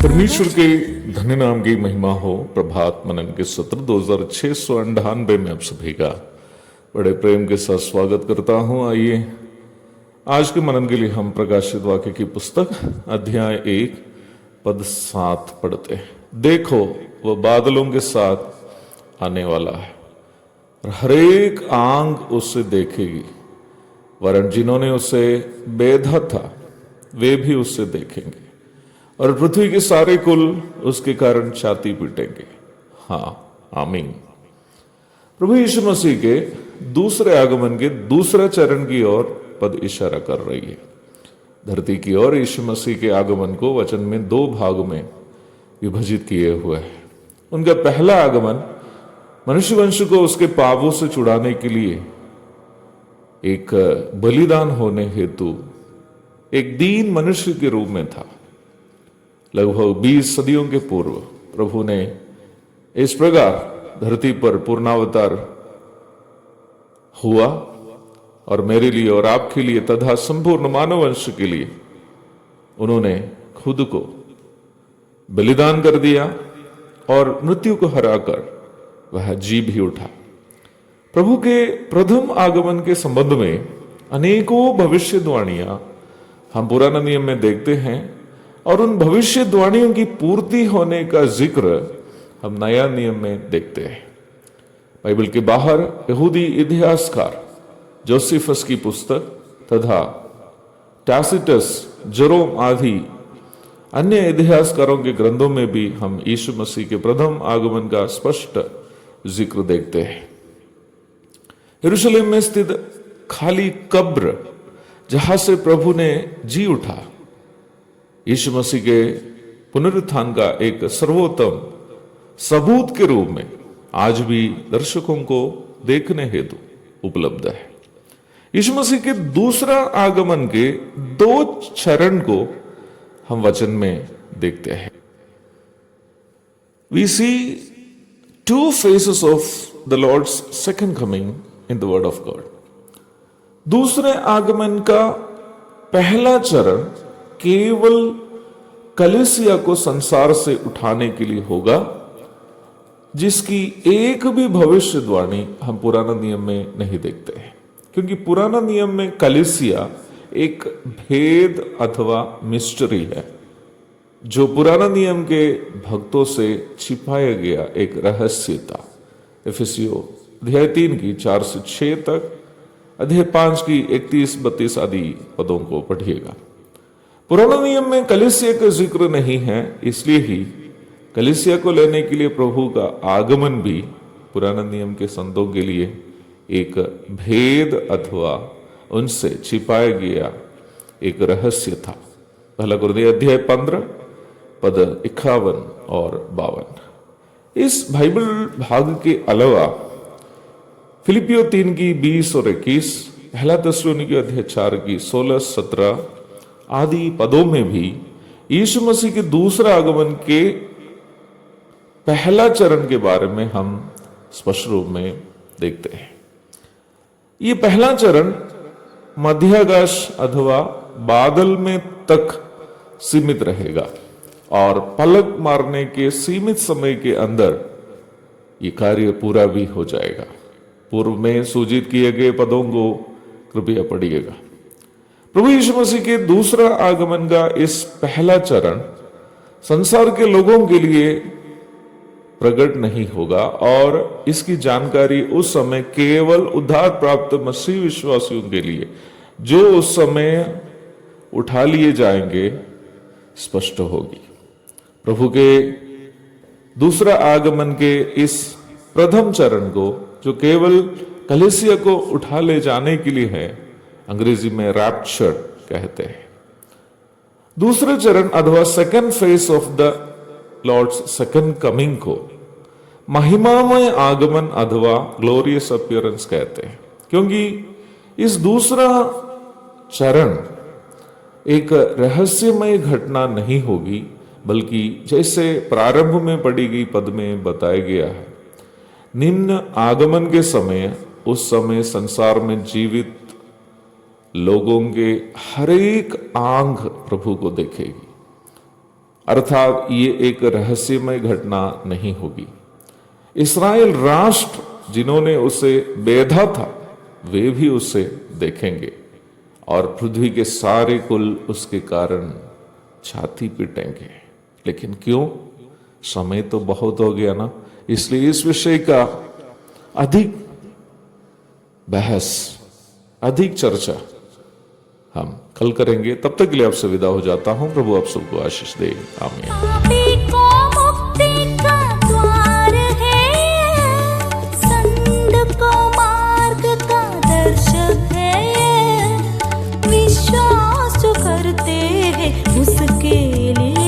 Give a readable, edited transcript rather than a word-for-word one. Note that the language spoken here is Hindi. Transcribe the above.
परमेश्वर के धन्य नाम की महिमा हो। प्रभात मनन के सत्र 2698 में आप सभी का बड़े प्रेम के साथ स्वागत करता हूं। आइए आज के मनन के लिए हम प्रकाशित वाक्य की पुस्तक अध्याय 1 पद 7 पढ़ते हैं। देखो वह बादलों के साथ आने वाला है और हरेक आंख उससे देखेगी, वरन जिन्होंने उसे बेधा था वे भी उससे देखेंगे और पृथ्वी के सारे कुल उसके कारण छाती पीटेंगे। हाँ, आमीन। प्रभु यीशु मसीह के दूसरे आगमन के दूसरे चरण की ओर पद इशारा कर रही है। धरती की ओर यीशु मसीह के आगमन को वचन में 2 भाग में विभाजित किए हुए है। उनका पहला आगमन मनुष्य वंश को उसके पापों से छुड़ाने के लिए एक बलिदान होने हेतु एक दीन मनुष्य के रूप में था। लगभग 20 सदियों के पूर्व प्रभु ने इस प्रकार धरती पर पूर्णावतार हुआ और मेरे लिए और आपके लिए तथा संपूर्ण मानव वंश के लिए उन्होंने खुद को बलिदान कर दिया और मृत्यु को हराकर वह जी भी उठा। प्रभु के प्रथम आगमन के संबंध में अनेकों भविष्यवाणियां हम पुराने नियम में देखते हैं और उन भविष्यवाणियों की पूर्ति होने का जिक्र हम नया नियम में देखते हैं। बाइबल के बाहर यहूदी इतिहासकार जोसेफस की पुस्तक तथा टैसिटस, जेरोम आदि अन्य इतिहासकारों के ग्रंथों में भी हम यीशु मसीह के प्रथम आगमन का स्पष्ट जिक्र देखते हैं। यरूशलेम में स्थित खाली कब्र जहां से प्रभु ने जी उठा, यीशु मसीह के पुनरुत्थान का एक सर्वोत्तम सबूत के रूप में आज भी दर्शकों को देखने हेतु उपलब्ध है। यीशु मसीह के दूसरा आगमन के 2 चरण को हम वचन में देखते हैं। We see 2 phases of the Lord's second coming in the word of God. दूसरे आगमन का पहला चरण केवल कलीसिया को संसार से उठाने के लिए होगा, जिसकी एक भी भविष्यवाणी हम पुराना नियम में नहीं देखते हैं, क्योंकि पुराना नियम में कलीसिया एक भेद अथवा मिस्ट्री है जो पुराना नियम के भक्तों से छिपाया गया एक रहस्य था। एफेसियों अध्याय 3 की 4 से 6 तक, अध्याय 5 की 31-32 आदि पदों को पढ़िएगा। पुराना नियम में कलीसिया का जिक्र नहीं है, इसलिए ही कलीसिया को लेने के लिए प्रभु का आगमन भी पुराना नियम के संतों के लिए एक भेद अथवा उनसे छिपाया गया एक रहस्य था। पहला कुरिन्थियों अध्याय 15 पद 51 और 52। इस बाइबल भाग के अलावा फिलिपियों 3 की 20 और 21, पहला थिस्सलुनीकियों अध्याय 4 की 16-17 आदि पदों में भी यीशु मसीह के दूसरा आगमन के पहला चरण के बारे में हम स्पष्ट रूप में देखते हैं। ये पहला चरण मध्याकाश अथवा बादल में तक सीमित रहेगा और पलक मारने के सीमित समय के अंदर ये कार्य पूरा भी हो जाएगा। पूर्व में सूचित किए गए पदों को कृपया पढ़िएगा। प्रभु यीशु मसीह के दूसरा आगमन का इस पहला चरण संसार के लोगों के लिए प्रकट नहीं होगा और इसकी जानकारी उस समय केवल उद्धार प्राप्त मसीह विश्वासियों के लिए, जो उस समय उठा लिए जाएंगे स्पष्ट होगी। प्रभु के दूसरा आगमन के इस प्रथम चरण को, जो केवल कलीसिया को उठा ले जाने के लिए है, अंग्रेजी में रैप्चर कहते हैं। दूसरे चरण अथवा second phase of the Lord's second coming को महिमामय आगमन अथवा ग्लोरियस अपीयरेंस कहते हैं, क्योंकि इस दूसरा चरण एक रहस्यमय घटना नहीं होगी, बल्कि जैसे प्रारंभ में पढ़ी गई पद में बताया गया है, निम्न आगमन के समय, उस समय संसार में जीवित लोगों के हर एक आंख प्रभु को देखेगी। अर्थात ये एक रहस्यमय घटना नहीं होगी। इस्राएल राष्ट्र जिन्होंने उसे बेधा था, वे भी उसे देखेंगे और पृथ्वी के सारे कुल उसके कारण छाती पीटेंगे। लेकिन क्यों? समय तो बहुत हो गया ना, इसलिए इस विषय का अधिक बहस, अधिक चर्चा हम कल करेंगे। तब तक के लिए आपसे विदा हो जाता हूं। प्रभु आप सबको आशीष दे। आमीन। विश्वास जो करते हैं उसके लिए